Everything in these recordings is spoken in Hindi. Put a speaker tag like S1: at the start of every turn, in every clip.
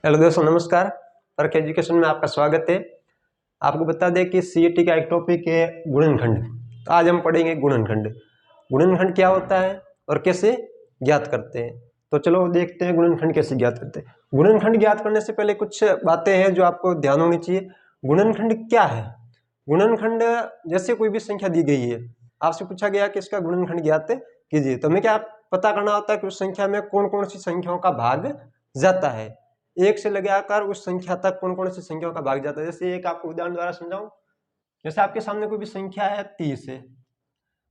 S1: हेलो दोस्तों, नमस्कार। अर्क एजुकेशन में आपका स्वागत है। आपको बता दें कि सीईटी का एक टॉपिक है गुणनखंड। तो आज हम पढ़ेंगे गुणनखंड। गुणनखंड क्या होता है और कैसे ज्ञात करते हैं। तो चलो देखते हैं गुणनखंड कैसे ज्ञात करते हैं। गुणनखंड ज्ञात करने से पहले कुछ बातें हैं जो आपको ध्यान होनी चाहिए। गुणनखंड क्या है? गुणनखंड जैसे कोई भी संख्या दी गई है, आपसे पूछा गया कि इसका गुणनखंड ज्ञात कीजिए, तो हमें क्या पता करना होता है कि उस संख्या में कौन कौन सी संख्याओं का भाग जाता है। एक से लगाकर उस संख्या तक कौन कौन सी संख्याओं का भाग जाता है। जैसे एक आपको उदाहरण द्वारा समझाऊं। जैसे आपके सामने कोई भी संख्या है 30 है,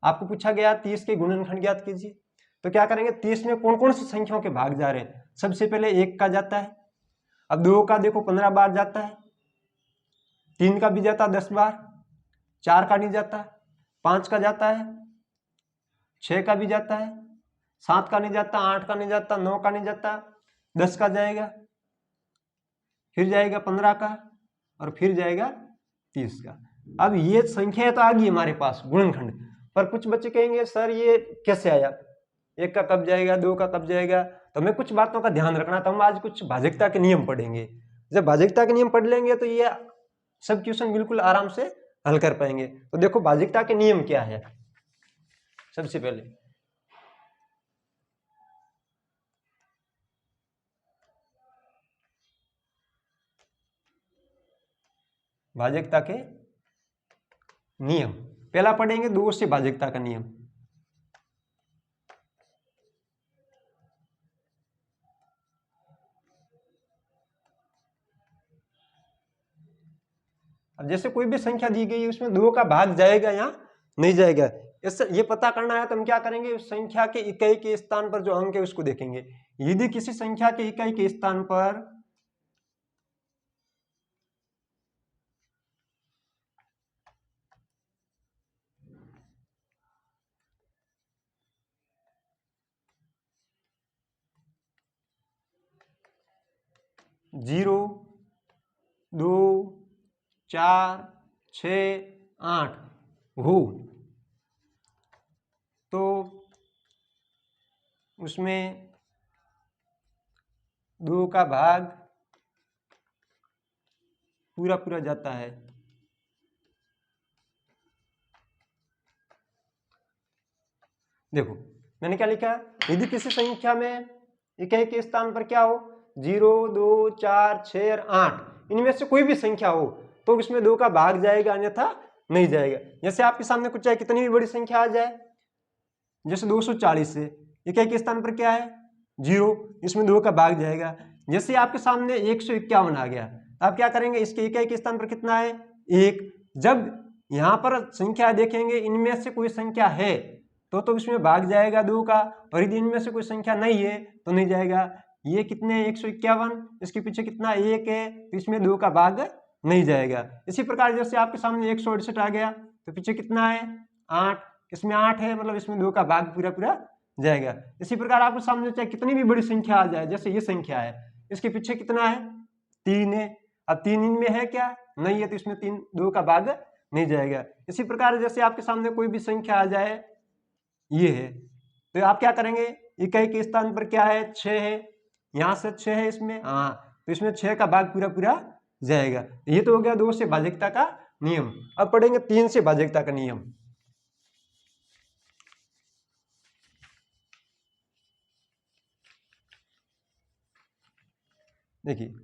S1: आपको पूछा गया 30 के गुणनखंड ज्ञात कीजिए। तो क्या करेंगे, 30 में कौन कौन सी संख्याओं के भाग जा रहे हैं। सबसे पहले 1 का जाता है, अब 2 का देखो 15 बार जाता है, 3 का भी जाता है 10 बार, 4 का नहीं जाता, 5 का जाता है, 6 का भी जाता है, 7 का नहीं जाता, 8 का नहीं जाता, 9 का नहीं जाता, 10 का जाएगा, फिर जाएगा 15 का और फिर जाएगा 30 का। अब ये संख्या तो आ गई हमारे पास गुणनखंड, पर कुछ बच्चे कहेंगे सर ये कैसे आया, 1 का कब जाएगा, 2 का कब जाएगा। तो हमें कुछ बातों का ध्यान रखना। तो हम आज कुछ भाजकता के नियम पढ़ेंगे। जब भाजकता के नियम पढ़ लेंगे तो ये सब क्वेश्चन बिल्कुल आराम से हल कर पाएंगे। तो देखो भाजकता के नियम क्या है। सबसे पहले भाजकता के नियम पहला पढ़ेंगे, 2 से भाजकता का नियम। अब जैसे कोई भी संख्या दी गई है उसमें 2 का भाग जाएगा या नहीं जाएगा, इससे ये पता करना है। तो हम क्या करेंगे, उस संख्या के इकाई के स्थान पर जो अंक है उसको देखेंगे। यदि किसी संख्या के इकाई के स्थान पर जीरो, 2, 4, 6, 8 हो तो उसमें 2 का भाग पूरा पूरा जाता है। देखो मैंने क्या लिखा, यदि किसी संख्या में इकाई के स्थान पर क्या हो, 0, 2, 4, 6 और 8, इनमें से कोई भी संख्या हो तो उसमें 2 का भाग जाएगा, अन्यथा नहीं जाएगा। जैसे आपके सामने कुछ चाहे कितनी भी बड़ी संख्या आ जाए, जैसे 240 है, इकाई के स्थान पर क्या है 0, इसमें 2 का भाग जाएगा। जैसे आपके सामने 151 आ गया, आप क्या करेंगे, इसके इकाई के स्थान पर कितना है 1। जब यहां पर संख्या देखेंगे इनमें से कोई संख्या है तो इसमें भाग जाएगा 2 का, और यदि इनमें से कोई संख्या नहीं है तो नहीं जाएगा। ये कितने 151, इसके पीछे कितना 1 है, तो इसमें 2 का भाग नहीं जाएगा। इसी प्रकार जैसे आपके सामने 168 आ गया तो पीछे कितना है 8, इसमें 8 है, मतलब इसमें 2 का भाग पूरा पूरा जाएगा। इसी प्रकार आपके सामने चाहे कितनी भी बड़ी संख्या आ जाए, जैसे ये संख्या है, इसके पीछे कितना है 3 है, अब 3 इनमें है क्या, नहीं है, तो इसमें 2 का भाग नहीं जाएगा। इसी प्रकार जैसे आपके सामने कोई भी संख्या आ जाए, ये है, तो आप क्या करेंगे, इकाई के स्थान पर क्या है 6 है, यहां से 6 है इसमें, हाँ, तो इसमें 6 का भाग पूरा पूरा जाएगा। ये तो हो गया 2 से भाजकता का नियम। अब पढ़ेंगे 3 से भाजकता का नियम। देखिए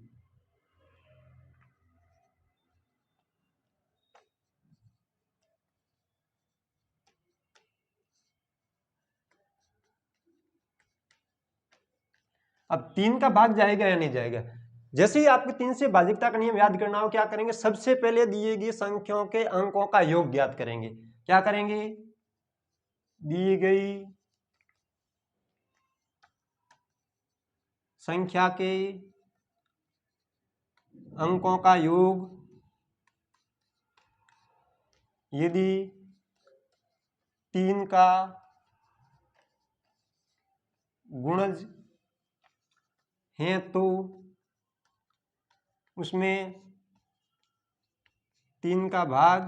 S1: अब 3 का भाग जाएगा या नहीं जाएगा। जैसे ही आपको 3 से भाजकता का नियम याद करना हो, क्या करेंगे, सबसे पहले दिए गई संख्याओं के अंकों का योग ज्ञात करेंगे। क्या करेंगे, दी गई संख्या के अंकों का योग यदि 3 का गुणज है तो उसमें 3 का भाग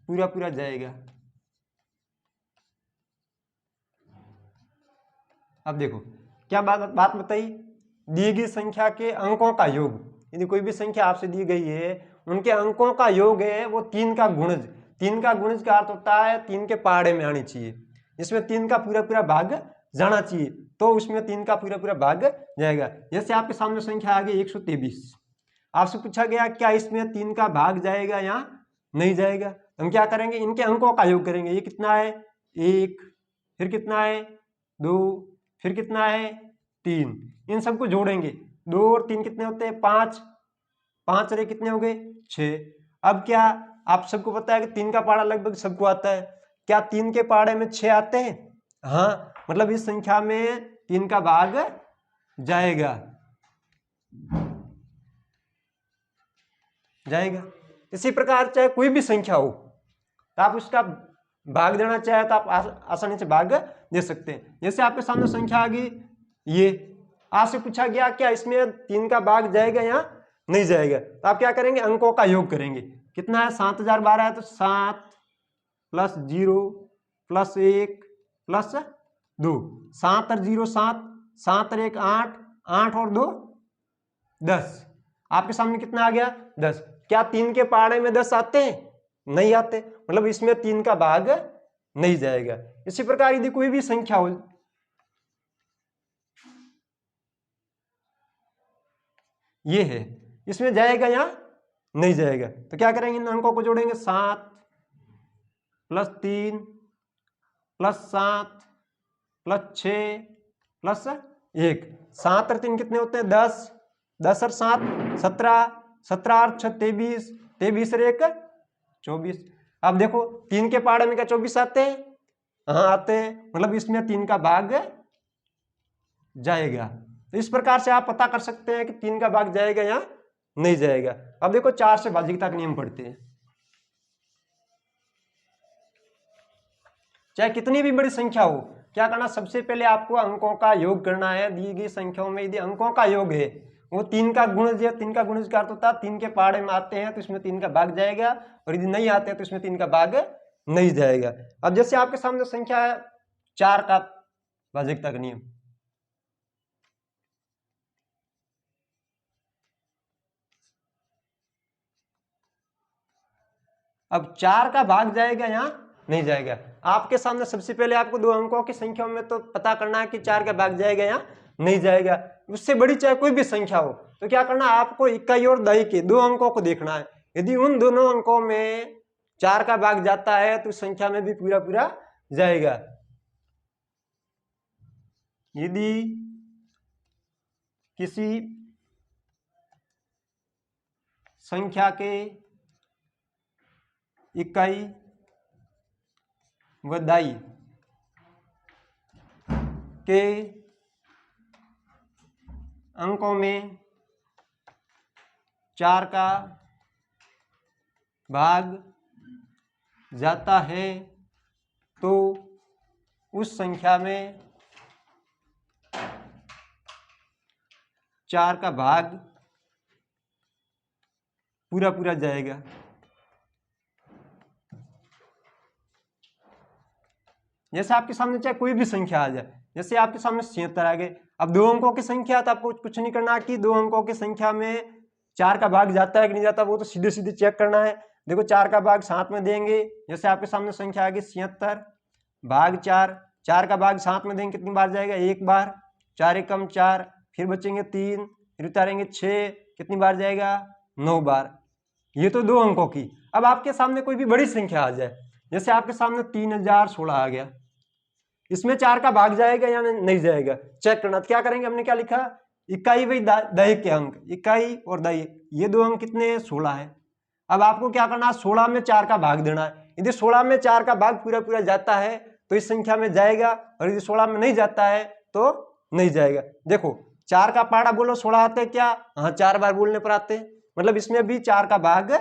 S1: पूरा पूरा जाएगा। अब देखो क्या बात बताई, दी गई संख्या के अंकों का योग, यदि कोई भी संख्या आपसे दी गई है उनके अंकों का योग है वो 3 का गुणज। 3 का गुणज का अर्थ होता है 3 के पहाड़े में आनी चाहिए, इसमें 3 का पूरा पूरा भाग जाना चाहिए, तो उसमें 3 का पूरा पूरा भाग जाएगा। जैसे आपके सामने संख्या आ गई 123, आपसे पूछा गया क्या इसमें 3 का भाग जाएगा या नहीं जाएगा। हम क्या करेंगे, इनके अंकों का योग करेंगे। ये कितना है 1, फिर कितना है 2, फिर कितना है 3, इन सबको जोड़ेंगे। 2 और 3 कितने होते हैं 5, 5 रे कितने हो गए 6। अब क्या आप सबको पता है कि 3 का पहाड़ा लगभग सबको आता है, क्या 3 के पहाड़े में 6 आते हैं? हाँ, मतलब इस संख्या में 3 का भाग जाएगा। इसी प्रकार चाहे कोई भी संख्या हो तो आप उसका भाग देना चाहे तो आप आसानी से भाग दे सकते हैं। जैसे आपके सामने संख्या आ गई, ये आपसे पूछा गया क्या इसमें 3 का भाग जाएगा या नहीं जाएगा, तो आप क्या करेंगे, अंकों का योग करेंगे। कितना है 7012 है, तो 7 + 0 + 1 + 2, 7 और 0 7, 7 और 1 8, 8 और 2 10। आपके सामने कितना आ गया 10। क्या 3 के पहाड़े में 10 आते हैं? नहीं आते, मतलब इसमें 3 का भाग नहीं जाएगा। इसी प्रकार यदि कोई भी संख्या हो, ये है, इसमें जाएगा या नहीं जाएगा, तो क्या करेंगे, इन अंकों को जोड़ेंगे। 7 + 3 + 7 + 6 + 1, 7 और 3 कितने होते हैं 10, 10 और 7 17, 17 और 6 23, 23 और 1 24। अब देखो 3 के पहाड़े में क्या 24 आते हैं? हाँ आते हैं, मतलब इसमें 3 का भाग जाएगा। तो इस प्रकार से आप पता कर सकते हैं कि 3 का भाग जाएगा या नहीं जाएगा। अब देखो 4 से भाज्यता का नियम पढ़ते हैं। चाहे कितनी भी बड़ी संख्या हो, क्या करना, सबसे पहले आपको अंकों का योग करना है। दी गई संख्याओं में यदि अंकों का योग है वो 3 का गुणज है, 3 का गुणज का अर्थ होता है 3 के पहाड़े में आते हैं तो इसमें 3 का भाग जाएगा, और यदि नहीं आते हैं तो इसमें 3 का भाग नहीं जाएगा। अब जैसे आपके सामने संख्या है 4 का भाज्यता का नियम, अब 4 का भाग जाएगा या नहीं जाएगा। आपके सामने सबसे पहले आपको 2 अंकों की संख्या में तो पता करना है कि 4 का भाग जाएगा या नहीं जाएगा। उससे बड़ी चाहे कोई भी संख्या हो तो क्या करना है, आपको इकाई और दही के 2 अंकों को देखना है। यदि उन दोनों अंकों में 4 का भाग जाता है तो संख्या में भी पूरा पूरा जाएगा। यदि किसी संख्या के इकाई व दाई के अंकों में 4 का भाग जाता है तो उस संख्या में 4 का भाग पूरा पूरा जाएगा। जैसे आपके सामने चाहे कोई भी संख्या आ जाए, जैसे आपके सामने 76 आ गए। अब 2 अंकों की संख्या तो आपको कुछ नहीं करना कि 2 अंकों की संख्या में 4 का भाग जाता है कि नहीं जाता, वो तो सीधे सीधे चेक करना है। देखो 4 का भाग साथ में देंगे, जैसे आपके सामने संख्या आ गई 76 भाग 4, 4 का भाग साथ में देंगे कितनी बार जाएगा, 1 बार, 4 एकम 4, फिर बचेंगे 3, फिर उतारेंगे 6, कितनी बार जाएगा 9 बार। ये तो 2 अंकों की। अब आपके सामने कोई भी बड़ी संख्या आ जाए, जैसे आपके सामने 3016 आ गया, इसमें 4 का भाग जाएगा या नहीं जाएगा चेक करना। तो क्या करेंगे, हमने क्या लिखा, इकाई वही दही के अंक, इकाई और दही, ये 2 अंक कितने हैं 16 है। अब आपको क्या करना है, 16 में 4 का भाग देना है। यदि 16 में 4 का भाग पूरा पूरा जाता है तो इस संख्या में जाएगा, और यदि 16 में नहीं जाता है तो नहीं जाएगा। देखो 4 का पहाड़ा बोलो 16 आते क्या, हाँ 4 बार बोलने पर आते, मतलब इसमें भी 4 का भाग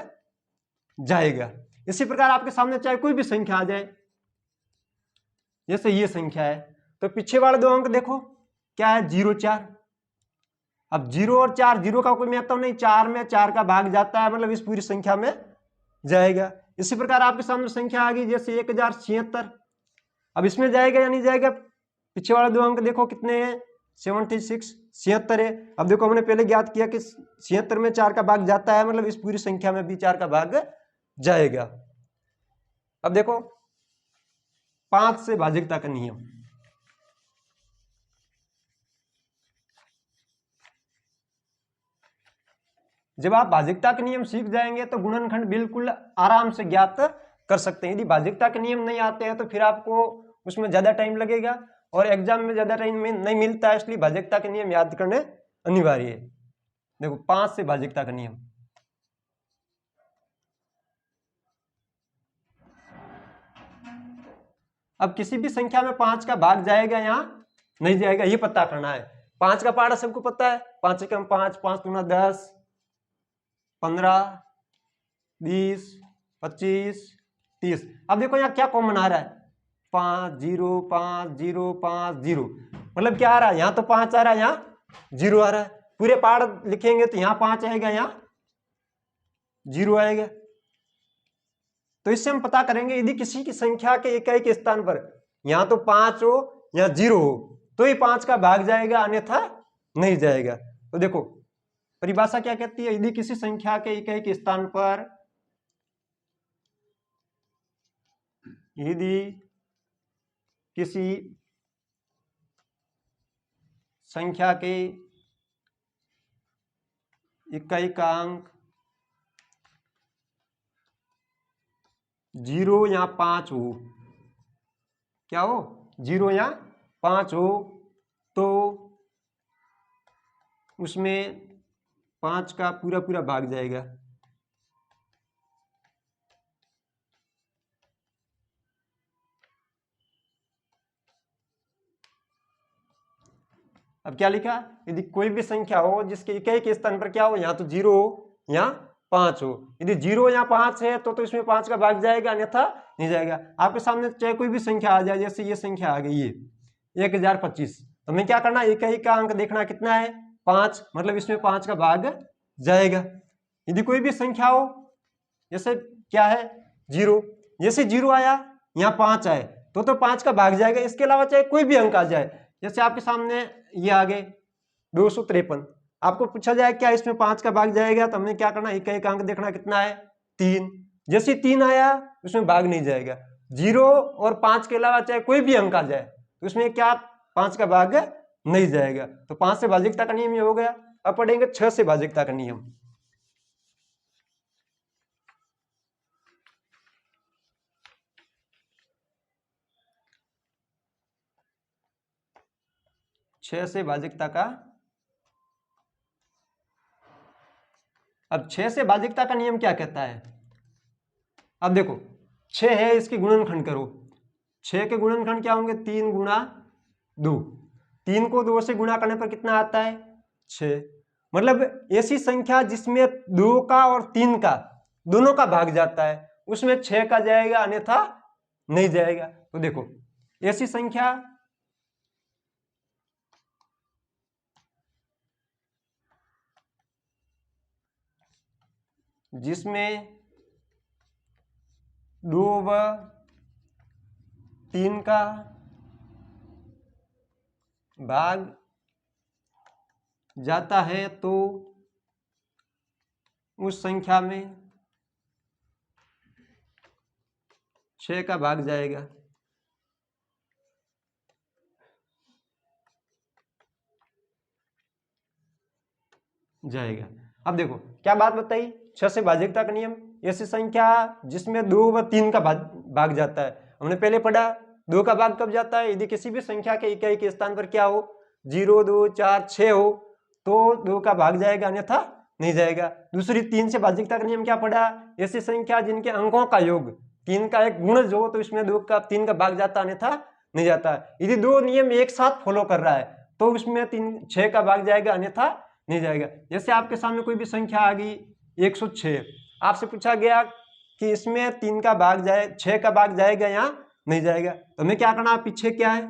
S1: जाएगा। इसी प्रकार आपके सामने चाहे कोई भी संख्या आ जाए, जैसे ये संख्या है, तो पीछे वाले 2 अंक देखो क्या है 0 4। अब 0 और 4, 0 का कोई महत्व नहीं, 4 में 4 का भाग जाता है, मतलब इस पूरी संख्या में जाएगा। इसी प्रकार आपके सामने संख्या आ गई जैसे 1076, अब इसमें जाएगा या नहीं जाएगा, पीछे वाले 2 अंक देखो कितने हैं 76, 76 है। अब देखो हमने पहले ज्ञात किया कि 76 में 4 का भाग जाता है, मतलब इस पूरी संख्या में भी 4 का भाग जाएगा। अब देखो 5 से भाजकता का नियम। जब आप भाजकता के नियम सीख जाएंगे तो गुणनखंड बिल्कुल आराम से ज्ञात कर सकते हैं। यदि भाजकता के नियम नहीं आते हैं तो फिर आपको उसमें ज्यादा टाइम लगेगा और एग्जाम में ज्यादा टाइम नहीं मिलता है, इसलिए भाजकता के नियम याद करने अनिवार्य है। देखो 5 से भाजकता का नियम। अब किसी भी संख्या में 5 का भाग जाएगा या नहीं जाएगा ये पता करना है। 5 का पहाड़ा सबको पता है, 5 एकम 5, 5 दूना 10, 15, 20, 25, 30। अब देखो यहाँ क्या कॉमन आ रहा है, 5 0 5 0 5 0, मतलब क्या आ रहा है, यहाँ तो 5 आ रहा है, यहाँ 0 आ रहा है। पूरे पहाड़ लिखेंगे तो यहाँ 5 आएगा, यहाँ 0 आएगा। तो इससे हम पता करेंगे यदि किसी की संख्या के इकाई के स्थान पर यहाँ तो 5 हो या 0 हो तो ही 5 का भाग जाएगा, अन्यथा नहीं जाएगा। तो देखो परिभाषा क्या कहती है, यदि किसी संख्या के इकाई के स्थान पर, यदि किसी संख्या के इकाई का अंक 0 या 5 हो, क्या हो 0 या 5 हो, तो उसमें 5 का पूरा पूरा भाग जाएगा। अब क्या लिखा, यदि कोई भी संख्या हो जिसके इकाई के स्थान पर क्या हो, या तो 0 हो या 5 हो। यदि 0 या 5 है तो इसमें 5 का भाग जाएगा, अन्यथा नहीं जाएगा। आपके सामने चाहे कोई भी संख्या आ जाए, जैसे ये संख्या आ गई ये 1025, तो हमें क्या करना, इकाई का अंक देखना कितना है 5, मतलब इसमें 5 का भाग जाएगा। यदि कोई भी संख्या हो, जैसे क्या है 0, जैसे 0 आया यहाँ 5 आए तो 5 का भाग जाएगा। इसके अलावा चाहे कोई भी अंक आ जाए, जैसे आपके सामने ये आ गए 253, आपको पूछा जाए क्या इसमें 5 का भाग जाएगा, तो हमने क्या करना, इकाई का अंक देखना कितना है 3, जैसे 3 आया उसमें भाग नहीं जाएगा। 0 और 5 के अलावा चाहे कोई भी अंक आ जाए तो उसमें क्या 5 का भाग नहीं जाएगा। तो 5 से भाजकता का नियम ये हो गया। अब पढ़ेंगे 6 से भाजकता का नियम। छह से भाजकता का, अब 6 से भाजकता का नियम क्या कहता है। अब देखो 6 है, इसके गुणनखंड करो। 6 के गुणनखंड क्या होंगे, 3 गुणा 2, 3 को 2 से गुणा करने पर कितना आता है 6। मतलब ऐसी संख्या जिसमें 2 का और 3 का दोनों का भाग जाता है उसमें 6 का जाएगा, अन्यथा नहीं जाएगा। तो देखो ऐसी संख्या जिसमें 2 व 3 का भाग जाता है तो उस संख्या में 6 का भाग जाएगा। अब देखो क्या बात बताई, 6 से भाजकता का नियम, ऐसी संख्या जिसमें 2 व 3 का भाग जाता है। हमने पहले पढ़ा 2 का भाग कब जाता है, यदि किसी भी संख्या के इकाई के स्थान पर क्या हो 0 2 4 6 हो तो 2 का भाग जाएगा, अन्यथा नहीं जाएगा। दूसरी 3 से भाजकता का नियम क्या पढ़ा, ऐसी संख्या जिनके अंकों का योग 3 का एक गुणज हो तो इसमें 2 का 3 का भाग जाता, अन्यथा नहीं जाता। यदि 2 नियम एक साथ फॉलो कर रहा है तो उसमें 6 का भाग जाएगा, अन्यथा नहीं जाएगा। जैसे आपके सामने कोई भी संख्या आ गई 106, आपसे पूछा गया कि इसमें 3 का भाग जाए 6 का भाग जाएगा या नहीं जाएगा, तो हमें क्या करना, पीछे क्या है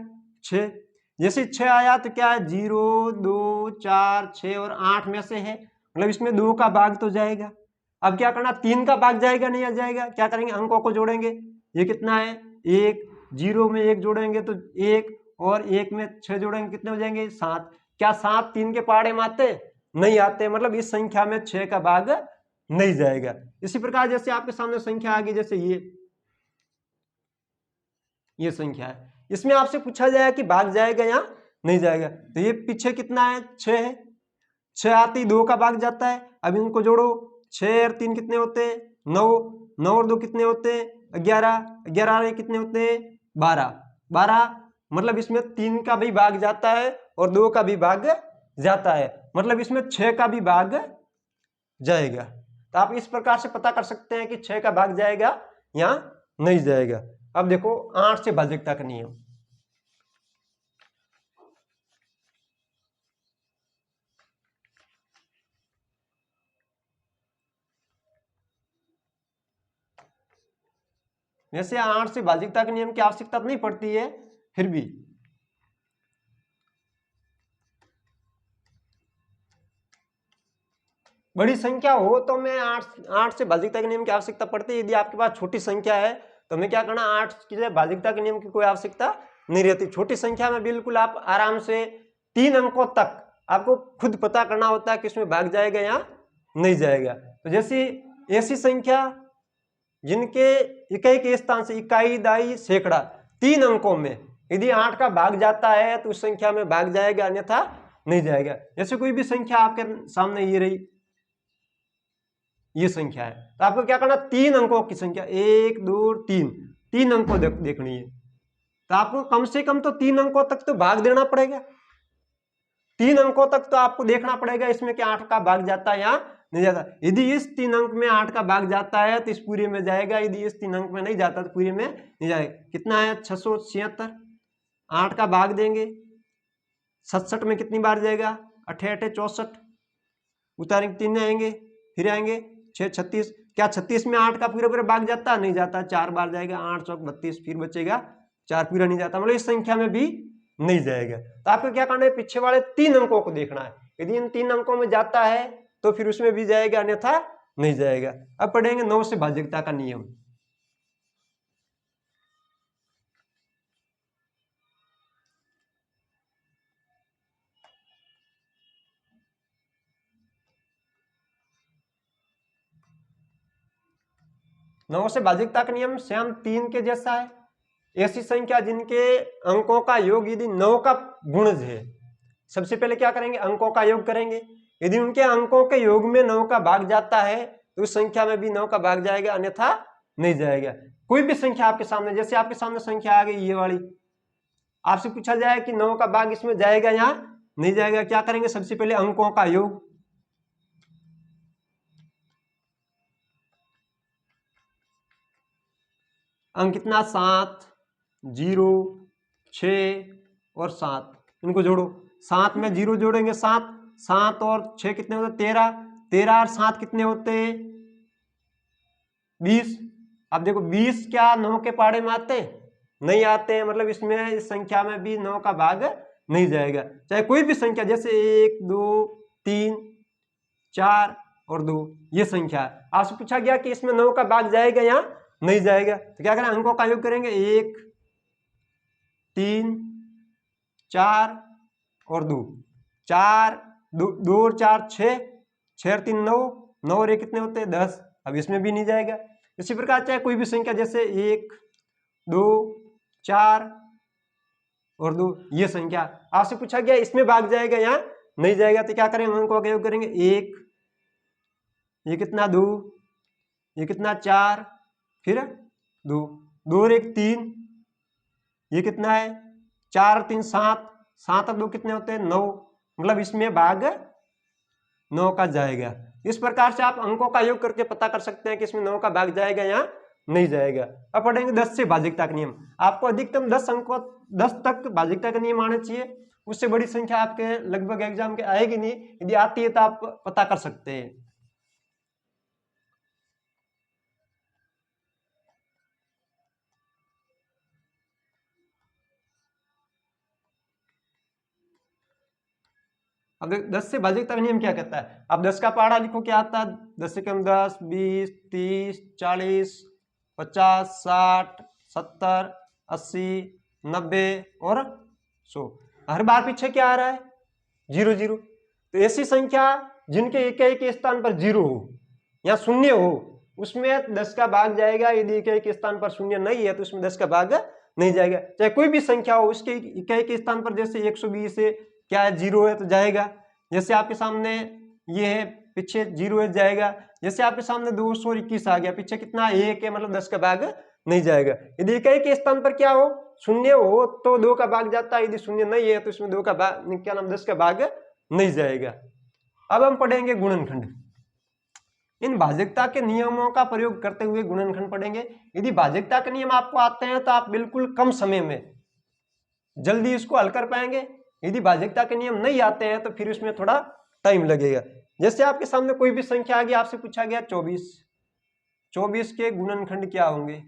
S1: 6, जैसे 6 आया तो क्या है 0 2 4 6 और 8 में से है, मतलब इसमें 2 का भाग तो जाएगा। अब क्या करना, 3 का भाग जाएगा नहीं आ जाएगा, क्या करेंगे अंकों को जोड़ेंगे। ये कितना है 1, 0 में 1 जोड़ेंगे तो 1 और 1 में 6 जोड़ेंगे कितने हो जाएंगे 7। क्या 7 3 के पहाड़े में आते? नहीं आते, मतलब इस संख्या में 6 का भाग नहीं जाएगा। इसी प्रकार जैसे आपके सामने संख्या आ गई, जैसे ये संख्या है, इसमें आपसे पूछा जाएगा कि भाग जाएगा या नहीं जाएगा। तो ये पीछे कितना है? 6 है, 6 आती 2 का भाग जाता है। अब इनको जोड़ो, 6 और 3 कितने होते हैं? 9, 9 और 2 कितने होते हैं? 11, 11 और 1 कितने होते हैं? 12, 12, मतलब इसमें 3 का भी भाग जाता है और 2 का भी भाग जाता है, मतलब इसमें 6 का भी भाग जाएगा। तो आप इस प्रकार से पता कर सकते हैं कि 6 का भाग जाएगा या नहीं जाएगा। अब देखो 8 से भाज्यता का नियम। वैसे 8 से भाज्यता के नियम की आवश्यकता नहीं पड़ती है, फिर भी बड़ी संख्या हो तो मैं 8 से भाज्यता के नियम की आवश्यकता पड़ती है। यदि आपके पास छोटी संख्या है तो हमें क्या करना, 8 की भाज्यता के नियम की कोई आवश्यकता नहीं रहती। छोटी संख्या में बिल्कुल आप आराम से 3 अंकों तक आपको खुद पता करना होता है कि इसमें भाग जाएगा या नहीं जाएगा। तो जैसे ऐसी संख्या जिनके इकाई के स्थान से इकाई, दाई, सैकड़ा 3 अंकों में यदि 8 का भाग जाता है तो उस संख्या में भाग जाएगा, अन्यथा नहीं जाएगा। जैसे कोई भी संख्या आपके सामने ये रही, ये संख्या है, तो आपको क्या करना, 3 अंकों की संख्या 1 2 3, 3 अंकों देखनी है। तो आपको कम से कम तो 3 अंकों तक तो भाग देना पड़ेगा। 3 अंकों तक तो आपको देखना पड़ेगा इसमें कि 8 का भाग जाता है या नहीं जाता। यदि इस 3 अंक में 8 का भाग जाता है तो इस पूरे में जाएगा, यदि इस 3 अंक में नहीं जाता तो पूरे में नहीं जाएगा। कितना है? 676। 8 का भाग देंगे 67 में कितनी बार जाएगा? 8 8 64, उतारेंगे 3 आएंगे, फिर आएंगे 6 36। क्या 36 में 8 का पूरा पूरा भाग जाता? नहीं जाता, 4 बार जाएगा, 8 चौक 32, फिर बचेगा 4, पूरा नहीं जाता, मतलब इस संख्या में भी नहीं जाएगा। तो आपको क्या करना है, पीछे वाले 3 अंकों को देखना है। यदि इन 3 अंकों में जाता है तो फिर उसमें भी जाएगा, अन्यथा नहीं जाएगा। अब पढ़ेंगे 9 से भाज्यता का नियम। नौ से भाज्यता का नियम स्वयं 3 के जैसा है। ऐसी संख्या जिनके अंकों का योग यदि 9 का गुणज है, सबसे पहले क्या करेंगे, अंकों का योग करेंगे। यदि उनके अंकों के योग में 9 का भाग जाता है तो उस संख्या में भी 9 का भाग जाएगा, अन्यथा नहीं जाएगा। कोई भी संख्या आपके सामने, जैसे आपके सामने संख्या आ गई ये वाली, आपसे पूछा जाए कि 9 का भाग इसमें जाएगा या नहीं जाएगा, क्या करेंगे, सबसे पहले अंकों का योग। अंक कितना? 7, 0, 6 और 7, इनको जोड़ो। 7 में 0 जोड़ेंगे 7, 7 और 6 कितने होते? 13, 13 और 7 कितने होते? 20। अब देखो 20 क्या 9 के पहाड़े में आते? नहीं आते हैं, मतलब इसमें इस संख्या में भी 9 का भाग नहीं जाएगा। चाहे कोई भी संख्या, जैसे 1 2 3 4 और 2, ये संख्या आपसे पूछा गया कि इसमें 9 का भाग जाएगा या नहीं जाएगा, तो क्या करें, अंकों का योग करेंगे। 1 3 4 और 2, 4 2 और 4 6, 6 और 3 9, 9 और 1 कितने होते हैं? 10। अब इसमें भी नहीं जाएगा। इसी प्रकार चाहे कोई भी संख्या, जैसे 1 2 4 और 2, ये संख्या आपसे पूछा गया इसमें भाग जाएगा या नहीं जाएगा, तो क्या करेंगे, अंकों का योग करेंगे। 1, ये कितना? 2, ये कितना? 4, फिर 2, 2 और 1 3, ये कितना है? 4 और 3 7, 7 और 2 कितने होते हैं? 9, मतलब इसमें भाग 9 का जाएगा। इस प्रकार से आप अंकों का योग करके पता कर सकते हैं कि इसमें 9 का भाग जाएगा या नहीं जाएगा। अब पढ़ेंगे 10 से भाज्यता का नियम। आपको अधिकतम 10 अंकों 10 तक भाज्यता का नियम आना चाहिए, उससे बड़ी संख्या आपके लगभग एग्जाम के आएगी नहीं, यदि आती है तो आप पता कर सकते हैं। अब 10 से भाज्यता का नियम क्या कहता है, अब 10 का पहाड़ा लिखो, क्या आता है? 10 से कम 10, 20, 30, 40, 50, 60, 70, 80, 90 और 100। हर बार पीछे क्या आ रहा है? 0 0। तो ऐसी संख्या जिनके इकाई के स्थान पर 0 हो या शून्य हो उसमें 10 का भाग जाएगा। यदि इकाई के स्थान पर शून्य नहीं है तो उसमें 10 का भाग नहीं जाएगा। चाहे कोई भी संख्या हो उसके इकाई के स्थान पर जैसे 120 है, क्या है 0 है तो जाएगा। जैसे आपके सामने ये है, पीछे 0 है जाएगा। जैसे आपके सामने 221 आ गया, पीछे कितना 1 है, मतलब 10 का भाग नहीं जाएगा। यदि इकाई के स्थान पर क्या हो, शून्य हो तो 2 का भाग जाता है। यदि शून्य नहीं है तो इसमें 2 का भाग, क्या नाम, 10 का भाग नहीं जाएगा। अब हम पढ़ेंगे गुणनखंड। इन भाजकता के नियमों का प्रयोग करते हुए गुणनखंड पढ़ेंगे। यदि भाजकता के नियम आपको आते हैं तो आप बिल्कुल कम समय में जल्दी इसको हल कर पाएंगे। यदि भाजकता के नियम नहीं आते हैं तो फिर उसमें थोड़ा टाइम लगेगा। जैसे आपके सामने कोई भी संख्या आ गई, आपसे पूछा गया 24 के गुणनखंड क्या होंगे,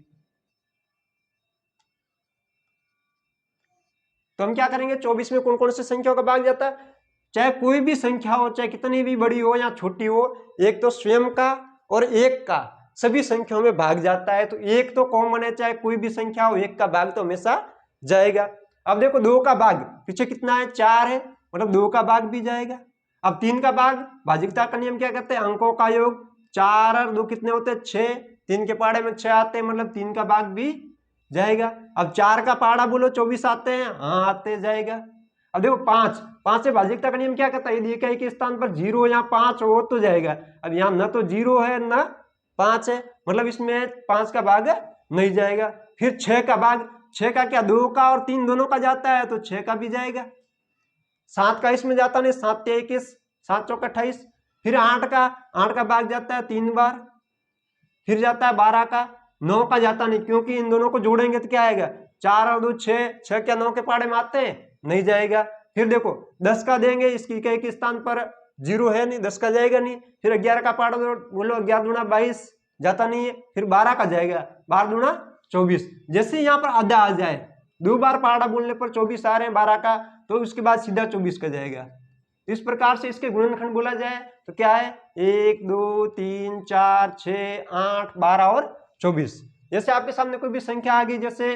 S1: तो हम क्या करेंगे, 24 में कौन कौन सी संख्याओं का भाग जाता है। चाहे कोई भी संख्या हो, चाहे कितनी भी बड़ी हो या छोटी हो, एक तो स्वयं का और एक का सभी संख्याओं में भाग जाता है। तो एक तो कॉमन है, चाहे कोई भी संख्या हो, एक का भाग तो हमेशा जाएगा। अब देखो 2 का भाग पीछे कितना है, 4 है, मतलब 2 का भाग भी जाएगा। अब 3 का भाग, भाजकता का नियम क्या कहते हैं, अंकों का योग, 4 और 2 कितने होते हैं, 6, 3 के पहाड़े में 6 आते हैं, मतलब 3 का भाग भी जाएगा। अब 4 का पहाड़ा बोलो 24 आते हैं, हाँ आते जाएगा। अब देखो 5 से भाजकता का नियम क्या कहता है, यदि इकाई के स्थान पर 0 या 5 हो तो जाएगा। अब यहाँ न तो 0 है न 5 है, मतलब इसमें 5 का भाग नहीं जाएगा। फिर 6 का भाग, 6 का क्या, 2 का और 3 दोनों का जाता है तो 6 का भी जाएगा। 7 का इसमें जाता नहीं, 7 के 21, 7 चौक 28। फिर 8 का भाग जाता है 3 बार। फिर जाता है 12 का, 9 का जाता नहीं, क्योंकि इन दोनों को जोड़ेंगे तो क्या आएगा, 4 और 2 6, 6 क्या 9 के पहाड़े में आते हैं, नहीं जाएगा। फिर देखो 10 का देंगे, इसकी इकाई के स्थान पर 0 है नहीं, 10 का जाएगा नहीं। फिर 11 का पहाड़ा बोलो, 11 दूना 22 जाता नहीं है। फिर 12 का जाएगा, 12 दूना 24। जैसे यहाँ पर आधा आ जाए, 2 बार पहाड़ा बोलने पर 24 आ रहे हैं 12 का, तो उसके बाद सीधा 24 का जाएगा। इस प्रकार से इसके गुणनखंड बोला जाए तो क्या है, 1 2 3 4 6 8 12 और 24। जैसे आपके सामने कोई भी संख्या आ गई, जैसे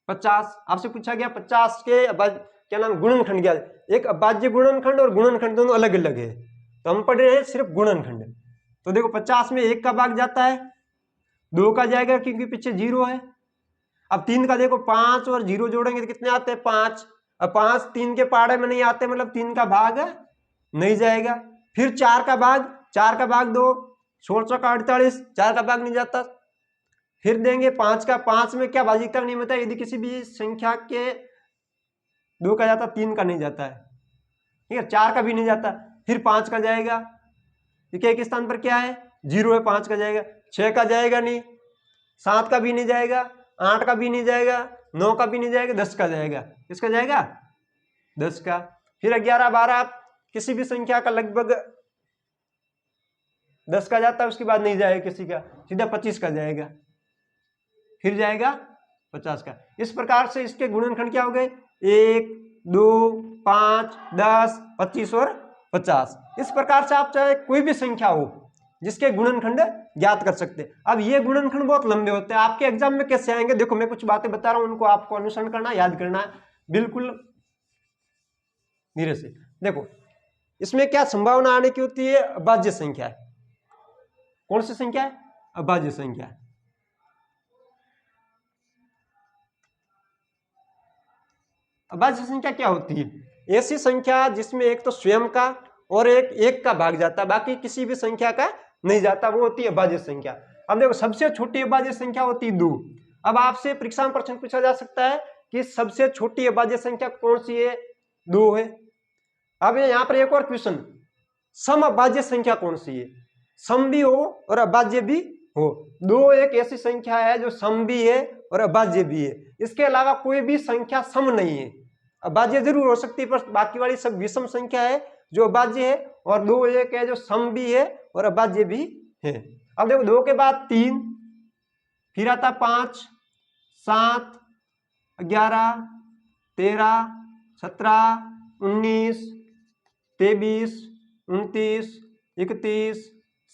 S1: 50, आपसे पूछा गया 50 के क्या नाम गुणनखंड क्या है। एक अभाज्य गुणनखंड और गुणनखंड दोनों अलग अलग है, तो हम पढ़ रहे हैं सिर्फ गुणनखंड। तो देखो 50 में 1 का भाग जाता है, 2 का जाएगा क्योंकि पीछे 0 है। अब 3 का देखो, 5 और 0 जोड़ेंगे तो कितने आते हैं, 5। अब 5 3 के पहाड़े में नहीं आते, मतलब 3 का भाग नहीं जाएगा। फिर 4 का भाग 2, 16 का 48, 4 का भाग नहीं जाता। फिर देंगे 5 का, 5 में क्या भाजकता नहीं होता, यदि किसी भी संख्या के 2 का जाता, 3 का नहीं जाता है, ठीक है, 4 का भी नहीं जाता। फिर 5 का जाएगा, इकाई के स्थान पर क्या है, 0 है, 5 का जाएगा। 6 का जाएगा नहीं, 7 का भी नहीं जाएगा, 8 का भी नहीं जाएगा, 9 का भी नहीं जाएगा, 10 का जाएगा। किसका जाएगा, 10 का। फिर 11 12, किसी भी संख्या का लगभग 10 का जाता है, उसके बाद नहीं जाएगा किसी का, सीधा 25 का जाएगा। फिर जाएगा 50 का। इस प्रकार से इसके गुणनखंड क्या हो गए, 1 2 5 10 25 और 50। इस प्रकार से आप चाहे कोई भी संख्या हो जिसके गुणनखंड ज्ञात कर सकते हैं। अब ये गुणनखंड बहुत लंबे होते हैं, आपके एग्जाम में कैसे आएंगे, देखो मैं कुछ बातें बता रहा हूं, उनको आपको अनुसरण करना, याद करना है बिल्कुल धीरे से। देखो इसमें क्या संभावना आने की होती है, अभाज्य संख्या है। कौन सी संख्या है, अभाज्य संख्या है। अभाज्य संख्या क्या होती है, ऐसी संख्या जिसमें एक तो स्वयं का और एक का भाग जाता है, बाकी किसी भी संख्या का नहीं जाता, वो होती है अभाज्य संख्या। अब देखो सबसे छोटी अभाज्य संख्या होती है 2। अब आपसे परीक्षा में प्रश्न पूछा जा सकता है कि सबसे छोटी अभाज्य संख्या कौन सी है, 2 है। अब यहाँ पर एक और क्वेश्चन, सम अभाज्य संख्या कौन सी है, सम भी हो और अभाज्य भी हो। 2 एक ऐसी संख्या है जो सम भी है और अभाज्य भी है, इसके अलावा कोई भी संख्या सम नहीं है। अभाज्य जरूर हो सकती है पर बाकी वाली सब विषम संख्या है जो अभाज्य है, और 2 एक है जो सम भी है और अभाज्य भी है। अब देखो 2 के बाद 3, फिर आता 5 7 11 13 17 19 23 29 31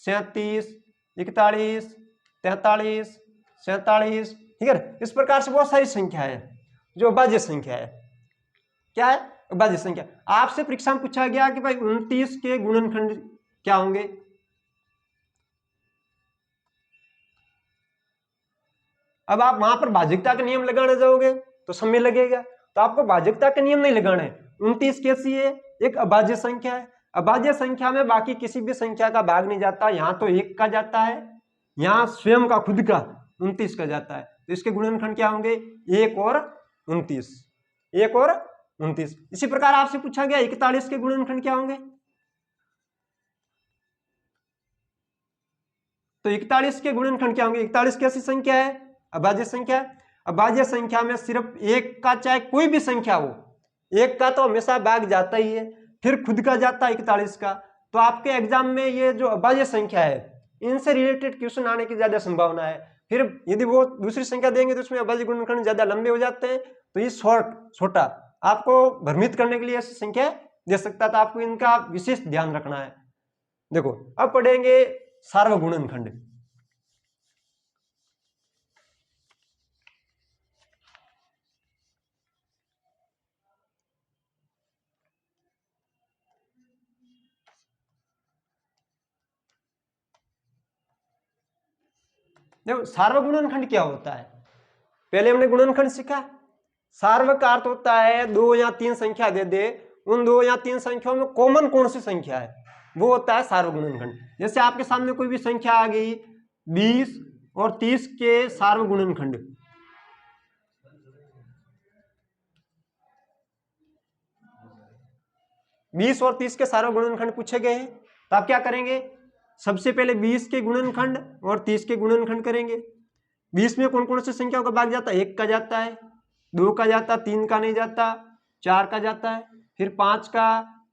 S1: 37 41 43 47, ठीक है। इस प्रकार से बहुत सारी संख्या है जो अभाज्य संख्या है। क्या है, अभाज्य संख्या। आपसे परीक्षा में पूछा गया कि भाई 29 के गुणनखंड क्या होंगे। अब आप वहां पर भाज्यता का नियम लगाने जाओगे तो समय लगेगा, तो आपको भाज्यता के नियम नहीं लगाने। 29 कैसी है, एक अभाज्य संख्या है। अभाज्य संख्या में बाकी किसी भी संख्या का भाग नहीं जाता, यहाँ तो 1 का जाता है, यहाँ स्वयं का खुद का 29 का जाता है, तो इसके गुणनखंड क्या होंगे, 1 और 29, 1 और 29। इसी प्रकार आपसे पूछा गया 41 के गुणनखंड क्या होंगे, तो 41 के गुणनखंड क्या होंगे। 41 कैसी संख्या है, अभाज्य संख्या। अभाज्य संख्या में सिर्फ 1 का, चाहे कोई भी संख्या हो, 1 का तो हमेशा भाग जाता ही है, फिर खुद का जाता है 41 का। तो आपके एग्जाम में ये जो अभाज्य संख्या है इनसे रिलेटेड क्वेश्चन आने की ज्यादा संभावना है। फिर यदि वो दूसरी संख्या देंगे तो उसमें अभाज्य गुणनखंड ज्यादा लंबे हो जाते हैं, तो ये छोटा आपको भ्रमित करने के लिए ऐसी संख्या दे सकता था। आपको इनका विशेष ध्यान रखना है। देखो अब पढ़ेंगे सार्वगुणनखंड। देखो सार्वगुणनखंड क्या होता है, पहले हमने गुणनखंड सीखा। सार्व का अर्थ होता है 2 या 3 संख्या दे दे, उन 2 या 3 संख्याओं में कॉमन कौन सी संख्या है, वो होता है सार्वगुणनखंड। जैसे आपके सामने कोई भी संख्या आ गई 20 और 30 के सार्वगुणनखंड, बीस और 30 के सार्वगुणनखंड पूछे गए हैं, तो आप क्या करेंगे, सबसे पहले 20 के गुणनखंड और 30 के गुणनखंड करेंगे। 20 में कौन कौन सी संख्याओं का भाग जाता है, 1 का जाता है, 2 का जाता, 3 का नहीं जाता, 4 का जाता है, फिर 5 का,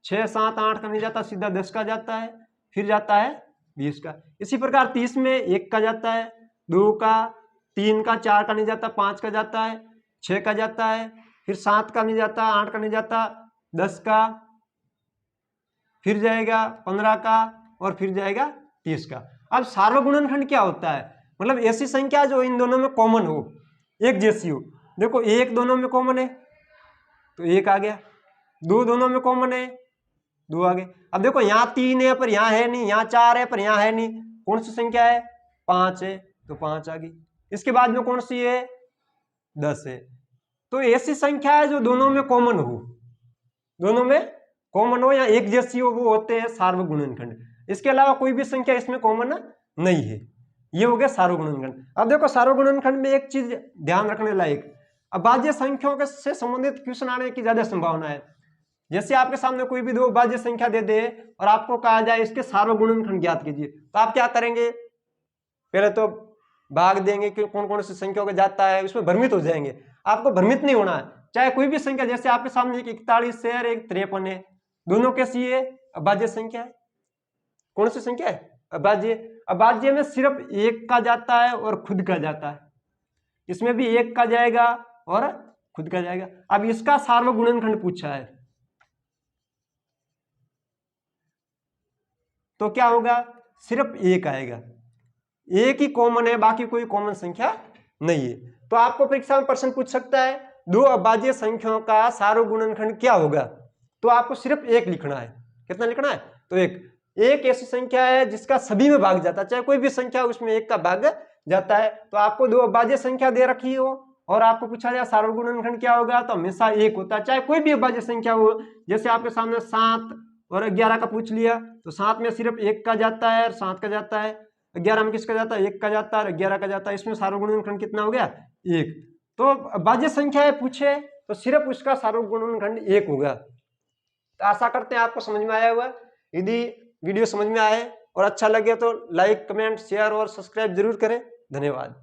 S1: 6, 7, 8 का नहीं जाता, सीधा 10 का जाता है, फिर जाता है 20 का। इसी प्रकार 30 में 1 का जाता है, 2 का, 3 का, 4 का नहीं जाता, 5 का जाता है, 6 का जाता है, फिर 7 का नहीं जाता, 8 का नहीं जाता, 10 का, फिर जाएगा 15 का, और फिर जाएगा 30 का। अब सार्वगुणनखंड क्या होता है, मतलब ऐसी संख्या जो इन दोनों में कॉमन हो, एक जैसी हो। देखो 1 दोनों में कॉमन है तो 1 आ गया, 2 दोनों में कॉमन है, 2 आ गए। अब देखो यहाँ 3 है पर यहाँ है नहीं, यहाँ 4 है पर यहाँ है नहीं, कौन सी संख्या है, 5 है, तो 5 आ गई। इसके बाद में कौन सी है, 10 है। तो ऐसी संख्या है जो दोनों में कॉमन हो, दोनों में कॉमन हो या एक जैसी हो, वो होते हैं सार्वगुणनखंड। इसके अलावा कोई भी संख्या इसमें कॉमन नहीं है, ये हो गया सार्वगुणनखंड। अब देखो सार्वगुणनखंड में एक चीज ध्यान रखने लायक, अभाज्य संख्याओं के से संबंधित क्वेश्चन आने की ज्यादा संभावना है। जैसे आपके सामने कोई भी 2 अभाज्य संख्या दे दे और आपको कहा जाए इसके सार्वगुणनखंड ज्ञात कीजिए, तो आप क्या करेंगे, पहले तो भाग देंगे कि कौन कौन सी संख्याओं का जाता है, उसमें भ्रमित हो जाएंगे। आपको भ्रमित नहीं होना है, चाहे कोई भी संख्या, जैसे आपके सामने एक 41 है और एक 53 है, दोनों कैसी है, अभाज्य संख्या है। कौन सी संख्या है, अभाज्य। अभाज्य में सिर्फ 1 का जाता है और खुद का जाता है, इसमें भी 1 का जाएगा और खुद का जाएगा। अब इसका सार्वगुणनखंड पूछा है तो क्या होगा, सिर्फ 1 आएगा, 1 ही कॉमन है, बाकी कोई कॉमन संख्या नहीं है। तो आपको परीक्षा में प्रश्न पूछ सकता है 2 अभाज्य संख्याओं का सार्वगुणनखंड क्या होगा, तो आपको सिर्फ 1 लिखना है। कितना लिखना है, तो 1 ऐसी संख्या है जिसका सभी में भाग जाता है, चाहे कोई भी संख्या उसमें 1 का भाग जाता है। तो आपको 2 अभाज्य संख्या दे रखी हो और आपको पूछा जाए सार्वगुणनखंड क्या होगा, तो हमेशा 1 होता है, चाहे कोई भी अभाज्य संख्या हो। जैसे आपके सामने 7 और 11 का पूछ लिया, तो 7 में सिर्फ 1 का जाता है और 7 का जाता है, 11 में किसका जाता है, 1 का जाता है और 11 का जाता है, इसमें सार्वगुणनखंड कितना हो गया, 1। तो अभाज्य संख्या पूछे तो सिर्फ उसका सार्वगुणनखंड 1 होगा। तो आशा करते हैं आपको समझ में आया हुआ। यदि वीडियो समझ में आए और अच्छा लगे तो लाइक, कमेंट, शेयर और सब्सक्राइब जरूर करें। धन्यवाद।